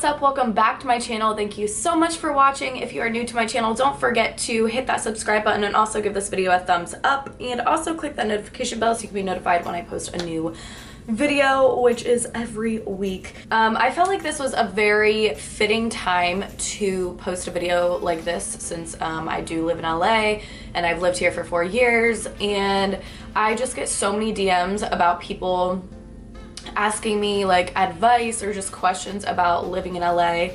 what's up? Welcome back to my channel. Thank you so much for watching. If you are new to my channel, don't forget to hit that subscribe button and also give this video a thumbs up, and also click that notification bell so you can be notified when I post a new video, which is every week. I felt like this was a very fitting time to post a video like this since I do live in LA and I've lived here for 4 years, and I just get so many DMs about people asking me like advice or just questions about living in LA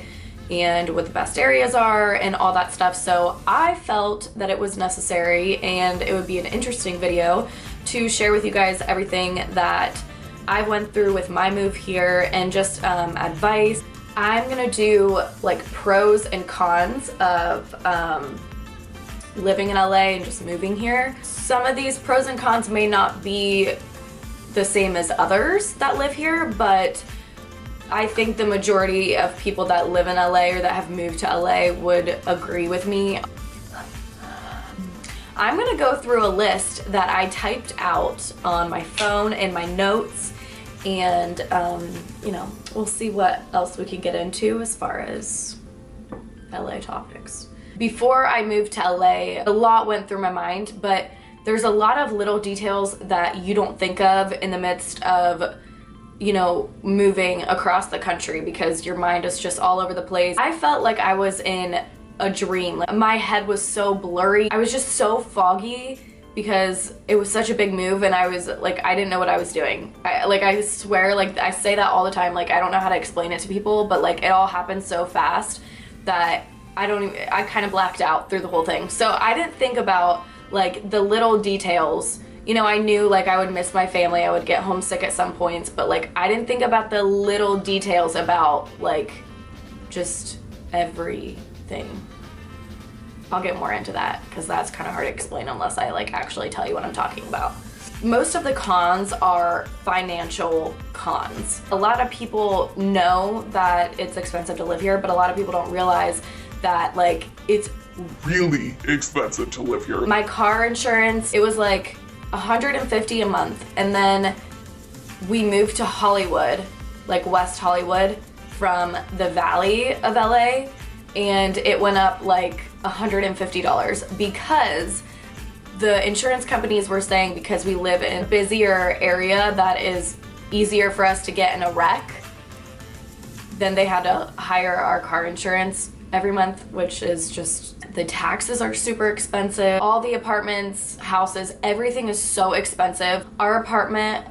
and what the best areas are and all that stuff. So I felt that it was necessary and it would be an interesting video to share with you guys everything that I went through with my move here and just advice. I'm gonna do like pros and cons of living in LA and just moving here. Some of these pros and cons may not be the same as others that live here, but I think the majority of people that live in LA or that have moved to LA would agree with me. I'm gonna go through a list that I typed out on my phone and my notes, and you know, we'll see what else we can get into as far as LA topics. Before I moved to LA, a lot went through my mind, but there's a lot of little details that you don't think of in the midst of, you know, moving across the country because your mind is just all over the place. I felt like I was in a dream. Like, my head was so blurry. I was just so foggy because it was such a big move, and I was like, I didn't know what I was doing. I swear, like, I say that all the time, like, I don't know how to explain it to people, but like, it all happened so fast that I kind of blacked out through the whole thing. So I didn't think about like the little details. You know, I knew like I would miss my family, I would get homesick at some points, but like I didn't think about the little details about like just everything. I'll get more into that because that's kind of hard to explain unless I like actually tell you what I'm talking about. Most of the cons are financial cons. A lot of people know that it's expensive to live here, but a lot of people don't realize that like it's really expensive to live here. My car insurance, it was like $150 a month, and then we moved to Hollywood, like West Hollywood, from the Valley of LA, and it went up like $150 because the insurance companies were saying because we live in a busier area that is easier for us to get in a wreck, then they had to hire our car insurance every month, which is just, the taxes are super expensive. All the apartments, houses, everything is so expensive. Our apartment,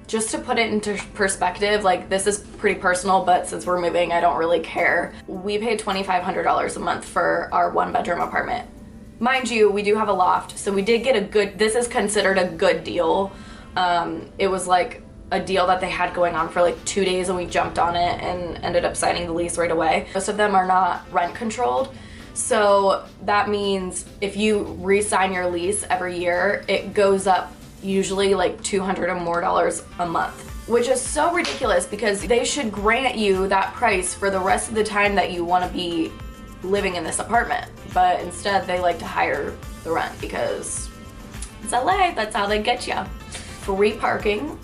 just to put it into perspective, like this is pretty personal, but since we're moving, I don't really care. We paid $2,500 a month for our 1-bedroom apartment. Mind you, we do have a loft, so we did get a good, this is considered a good deal. It was like a deal that they had going on for like 2 days, and we jumped on it and ended up signing the lease right away. Most of them are not rent controlled, so that means if you re-sign your lease every year, it goes up usually like $200 or more a month, which is so ridiculous because they should grant you that price for the rest of the time that you want to be living in this apartment, but instead they like to hire the rent because it's LA, that's how they get you. Free parking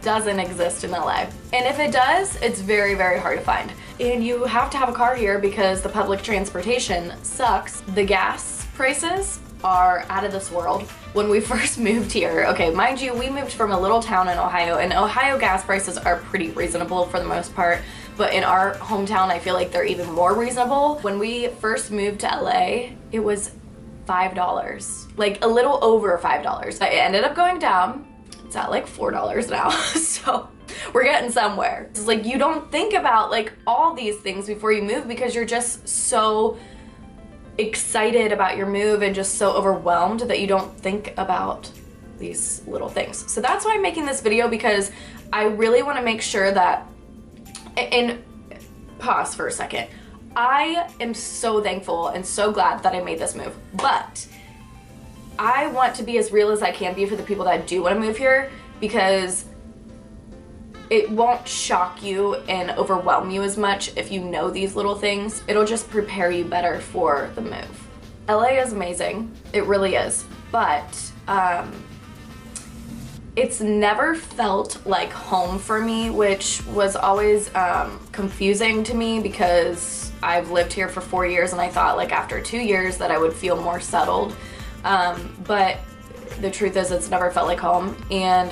doesn't exist in LA, and if it does, it's very, very hard to find. And you have to have a car here because the public transportation sucks. The gas prices are out of this world. When we first moved here, okay, mind you, we moved from a little town in Ohio, and Ohio gas prices are pretty reasonable for the most part, but in our hometown, I feel like they're even more reasonable. When we first moved to LA, it was $5, like a little over $5. It ended up going down. It's at like $4 now, so we're getting somewhere. It's like you don't think about like all these things before you move because you're just so excited about your move and just so overwhelmed that you don't think about these little things. So that's why I'm making this video, because I really want to make sure that, and pause for a second, I am so thankful and so glad that I made this move, but I want to be as real as I can be for the people that do want to move here, because it won't shock you and overwhelm you as much if you know these little things. It'll just prepare you better for the move. LA is amazing, it really is, but It's never felt like home for me, which was always confusing to me because I've lived here for 4 years and I thought like after 2 years that I would feel more settled. But the truth is it's never felt like home, and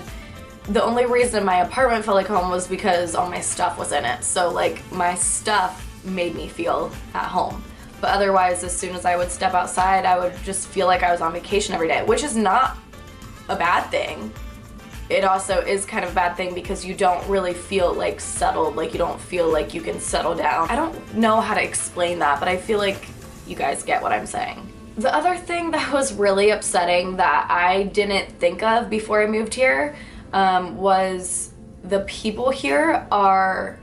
the only reason my apartment felt like home was because all my stuff was in it. So like my stuff made me feel at home. But otherwise, as soon as I would step outside, I would just feel like I was on vacation every day, which is not a bad thing. It also is kind of a bad thing because you don't really feel like settled, like you don't feel like you can settle down. I don't know how to explain that, but I feel like you guys get what I'm saying. The other thing that was really upsetting that I didn't think of before I moved here was the people here are,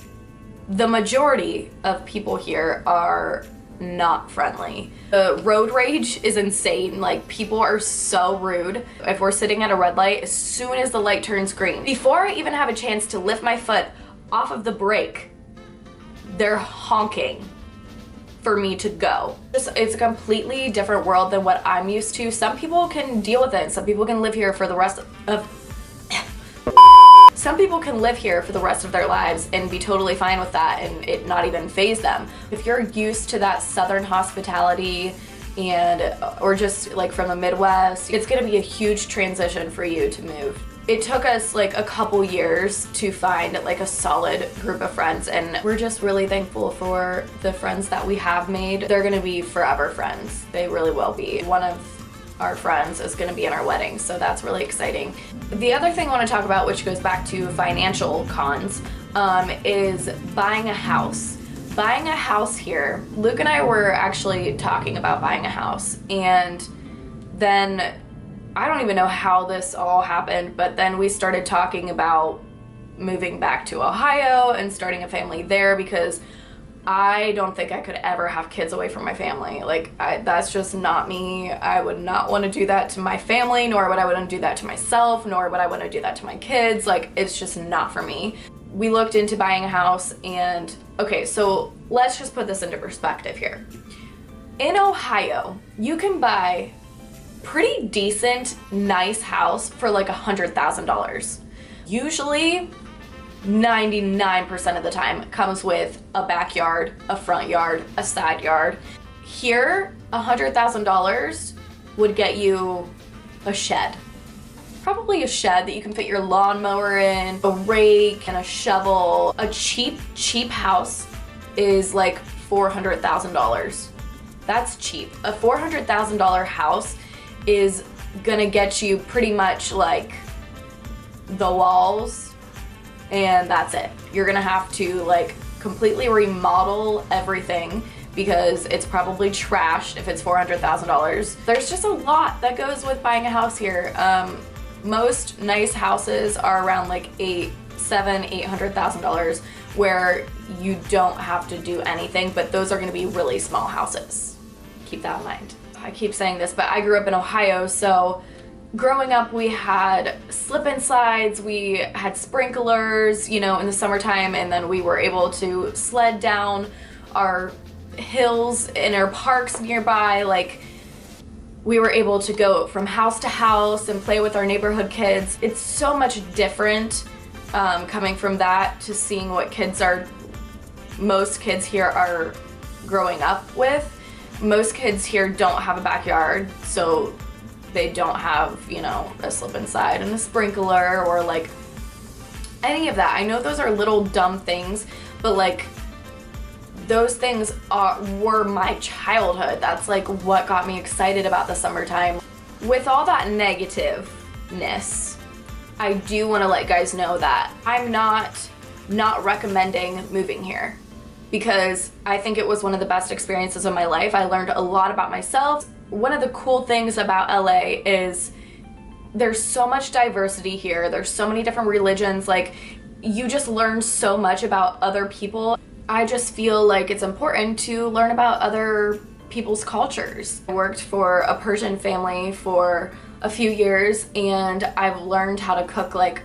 the majority of people here are not friendly. The road rage is insane. Like, people are so rude. If we're sitting at a red light, as soon as the light turns green, before I even have a chance to lift my foot off of the brake, they're honking for me to go. It's a completely different world than what I'm used to. Some people can deal with it. Some people can live here for the rest of Some people can live here for the rest of their lives and be totally fine with that and it not even faze them. If you're used to that Southern hospitality or just like from the Midwest, it's gonna be a huge transition for you to move. It took us like a couple years to find like a solid group of friends, and we're just really thankful for the friends that we have made. They're gonna be forever friends. They really will be. One of our friends is going to be in our wedding, so that's really exciting. The other thing I want to talk about, which goes back to financial cons, is buying a house. Buying a house here. Luke and I were actually talking about buying a house, and then I don't even know how this all happened, but then we started talking about moving back to Ohio and starting a family there because I don't think I could ever have kids away from my family. Like, that's just not me. I would not want to do that to my family, nor would I want to do that to myself, nor would I want to do that to my kids. Like, it's just not for me. We looked into buying a house, and okay, so let's just put this into perspective here. In Ohio, you can buy pretty decent, nice house for like $100,000. Usually, 99% of the time comes with a backyard, a front yard, a side yard. Here, $100,000 would get you a shed. Probably a shed that you can fit your lawnmower in, a rake, and a shovel. A cheap house is like $400,000. That's cheap. A $400,000 house is gonna get you pretty much like the walls, and that's it. You're gonna have to like completely remodel everything because it's probably trashed if it's $400,000. There's just a lot that goes with buying a house here. Most nice houses are around like $800,000 where you don't have to do anything, but those are gonna be really small houses. Keep that in mind. I keep saying this, but I grew up in Ohio, so growing up, we had slip-in slides, we had sprinklers, you know, in the summertime, and then we were able to sled down our hills in our parks nearby. Like, we were able to go from house to house and play with our neighborhood kids. It's so much different coming from that to seeing what most kids here are growing up with. Most kids here don't have a backyard, so they don't have, you know, a slip inside and a sprinkler or like any of that. I know those are little dumb things, but like those things were my childhood. That's like what got me excited about the summertime. With all that negativeness, I do want to let you guys know that I'm not recommending moving here because I think it was one of the best experiences of my life. I learned a lot about myself. One of the cool things about LA is there's so much diversity here. There's so many different religions. Like, you just learn so much about other people. I just feel like it's important to learn about other people's cultures. I worked for a Persian family for a few years, and I've learned how to cook like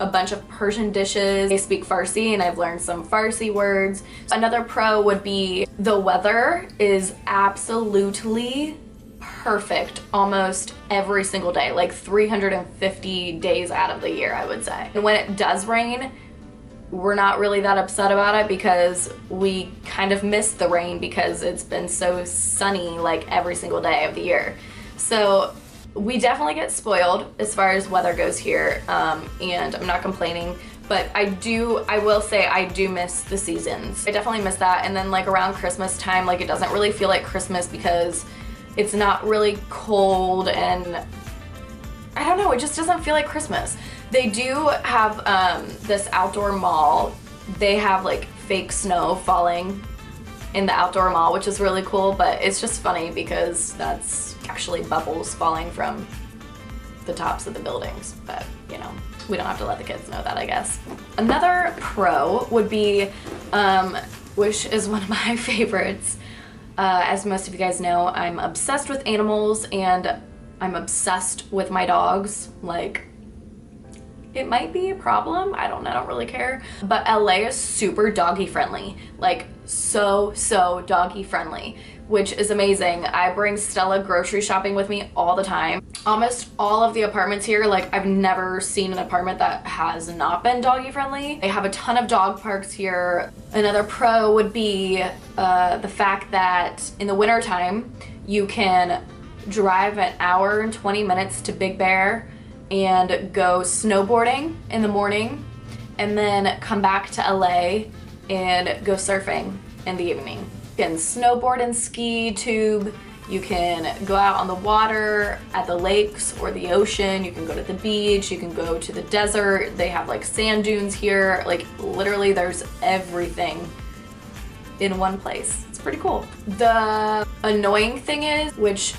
a bunch of Persian dishes. They speak Farsi, and I've learned some Farsi words. Another pro would be the weather is absolutely perfect almost every single day, like 350 days out of the year, I would say. And when it does rain, we're not really that upset about it because we kind of miss the rain because it's been so sunny like every single day of the year. So we definitely get spoiled as far as weather goes here, and I'm not complaining, but I will say I do miss the seasons. I definitely miss that. And then like around Christmas time, like it doesn't really feel like Christmas because it's not really cold, and I don't know, it just doesn't feel like Christmas. They do have this outdoor mall. They have like fake snow falling in the outdoor mall, which is really cool, but it's just funny because that's actually bubbles falling from the tops of the buildings. But you know, we don't have to let the kids know that, I guess. Another pro would be, which is one of my favorites. As most of you guys know, I'm obsessed with animals and I'm obsessed with my dogs. Like, it might be a problem, I don't really care. But LA is super doggy friendly, like so doggy friendly, which is amazing. I bring Stella grocery shopping with me all the time. Almost all of the apartments here, like I've never seen an apartment that has not been doggy friendly. They have a ton of dog parks here. Another pro would be the fact that in the winter time, you can drive an hour and 20 minutes to Big Bear and go snowboarding in the morning and then come back to LA and go surfing in the evening. You can snowboard and ski, tube. You can go out on the water at the lakes or the ocean. You can go to the beach. You can go to the desert. They have like sand dunes here. Like literally there's everything in one place. It's pretty cool. The annoying thing is, which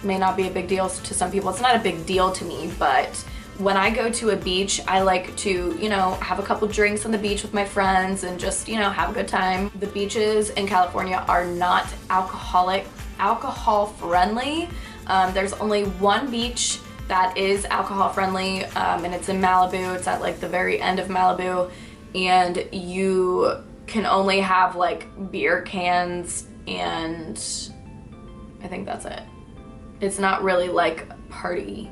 may not be a big deal to some people, it's not a big deal to me, but when I go to a beach, I like to, you know, have a couple drinks on the beach with my friends and just, you know, have a good time. The beaches in California are not alcohol friendly. There's only one beach that is alcohol friendly, and it's in Malibu. It's at like the very end of Malibu, and you can only have like beer cans, and I think that's it. It's not really like partying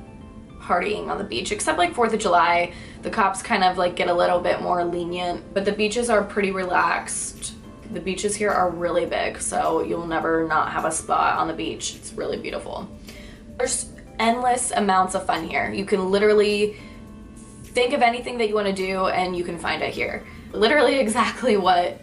on the beach, except like 4th of July. The cops kind of like get a little bit more lenient, but the beaches are pretty relaxed. The beaches here are really big, so you'll never not have a spot on the beach. It's really beautiful. There's endless amounts of fun here. You can literally think of anything that you want to do and you can find it here. Literally exactly what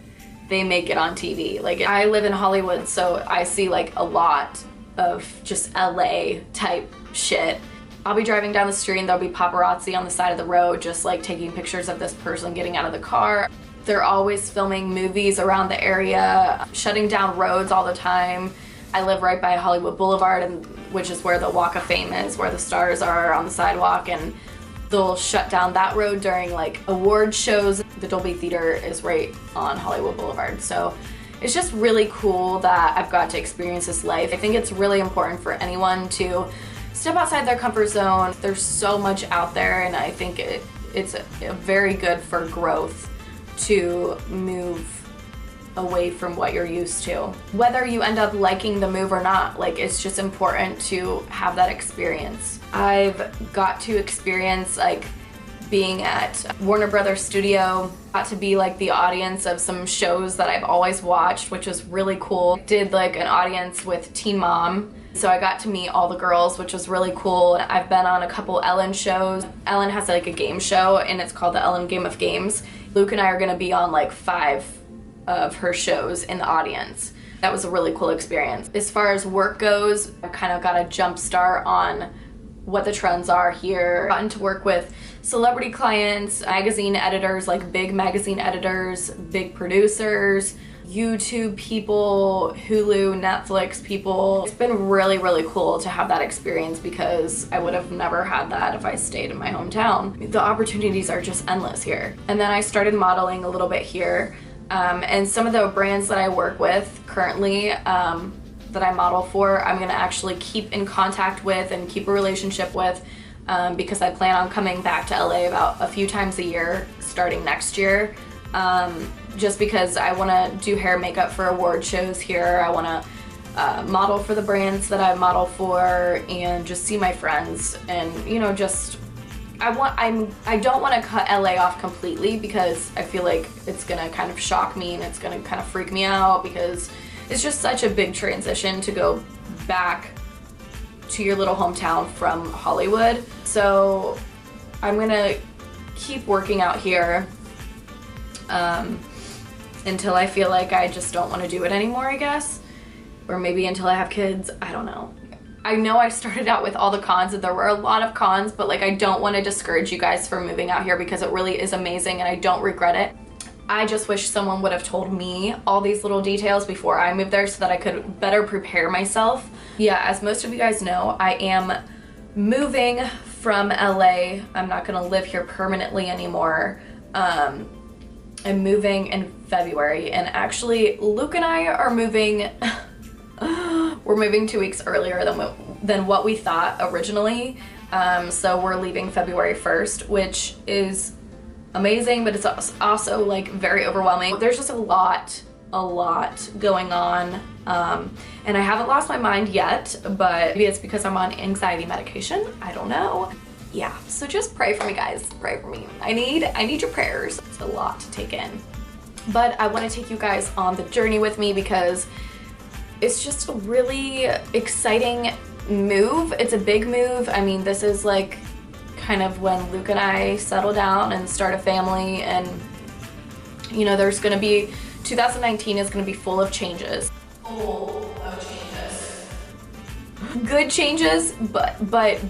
they make it on TV. Like, I live in Hollywood, so I see like a lot of just LA type shit. I'll be driving down the street and there'll be paparazzi on the side of the road just like taking pictures of this person getting out of the car. They're always filming movies around the area, shutting down roads all the time. I live right by Hollywood Boulevard, which is where the Walk of Fame is, where the stars are on the sidewalk, and they'll shut down that road during like award shows. The Dolby Theater is right on Hollywood Boulevard, so it's just really cool that I've got to experience this life. I think it's really important for anyone to step outside their comfort zone. There's so much out there, and I think it's very good for growth to move away from what you're used to. Whether you end up liking the move or not, like, it's just important to have that experience. I've got to experience like being at Warner Brothers Studio, got to be like the audience of some shows that I've always watched, which was really cool. Did like an audience with Teen Mom, so I got to meet all the girls, which was really cool. I've been on a couple Ellen shows. Ellen has like a game show and it's called the Ellen Game of Games. Luke and I are gonna be on like 5 of her shows in the audience. That was a really cool experience. As far as work goes, I kind of got a jump start on what the trends are here. Gotten to work with celebrity clients, magazine editors, like big magazine editors, big producers, YouTube people, Hulu, Netflix people. It's been really, really cool to have that experience because I would have never had that if I stayed in my hometown. The opportunities are just endless here. And then I started modeling a little bit here. And some of the brands that I work with currently, that I model for, I'm gonna actually keep in contact with and keep a relationship with, because I plan on coming back to LA about a few times a year starting next year. Just because I wanna do hair and makeup for award shows here. I wanna model for the brands that I model for and just see my friends and, you know, just I don't want to cut LA off completely because I feel like it's gonna kind of shock me and it's gonna kind of freak me out because it's just such a big transition to go back to your little hometown from Hollywood. So I'm gonna keep working out here until I feel like I just don't want to do it anymore, I guess. Or maybe until I have kids, I don't know. I know I started out with all the cons and there were a lot of cons, but like I don't want to discourage you guys from moving out here because it really is amazing and I don't regret it. I just wish someone would have told me all these little details before I moved there so that I could better prepare myself. Yeah, as most of you guys know, I am moving from LA. I'm not gonna live here permanently anymore. I'm moving in February and actually Luke and I are moving we're moving 2 weeks earlier than what we thought originally. So we're leaving February 1st, which is amazing, but it's also like very overwhelming. There's just a lot going on. And I haven't lost my mind yet, but maybe it's because I'm on anxiety medication. I don't know. Yeah, so just pray for me, guys. Pray for me. I need your prayers. It's a lot to take in. But I want to take you guys on the journey with me because it's just a really exciting move. It's a big move. I mean, this is like kind of when Luke and I settle down and start a family, and you know, there's gonna be 2019 is gonna be full of changes. Good changes, but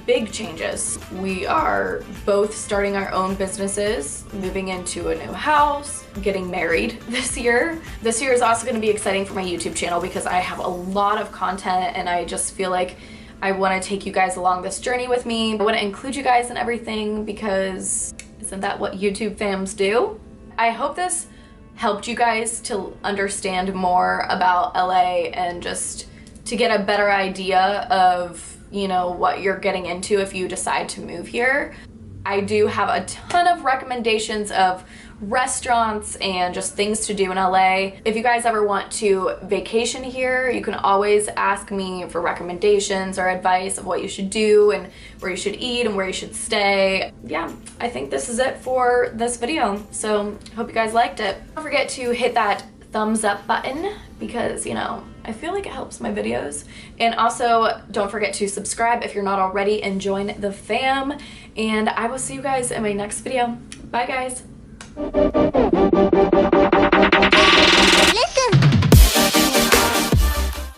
big changes. We are both starting our own businesses, moving into a new house, getting married this year. This year is also going to be exciting for my YouTube channel because I have a lot of content and I just feel like I want to take you guys along this journey with me. I want to include you guys in everything because isn't that what YouTube fams do? I hope this helped you guys to understand more about LA and just to get a better idea of, you know, what you're getting into if you decide to move here. I do have a ton of recommendations of restaurants and just things to do in LA. If you guys ever want to vacation here, you can always ask me for recommendations or advice of what you should do and where you should eat and where you should stay. Yeah, I think this is it for this video. So I hope you guys liked it. Don't forget to hit that thumbs up button because, you know, I feel like it helps my videos. And also don't forget to subscribe if you're not already and join the fam. And I will see you guys in my next video. Bye guys.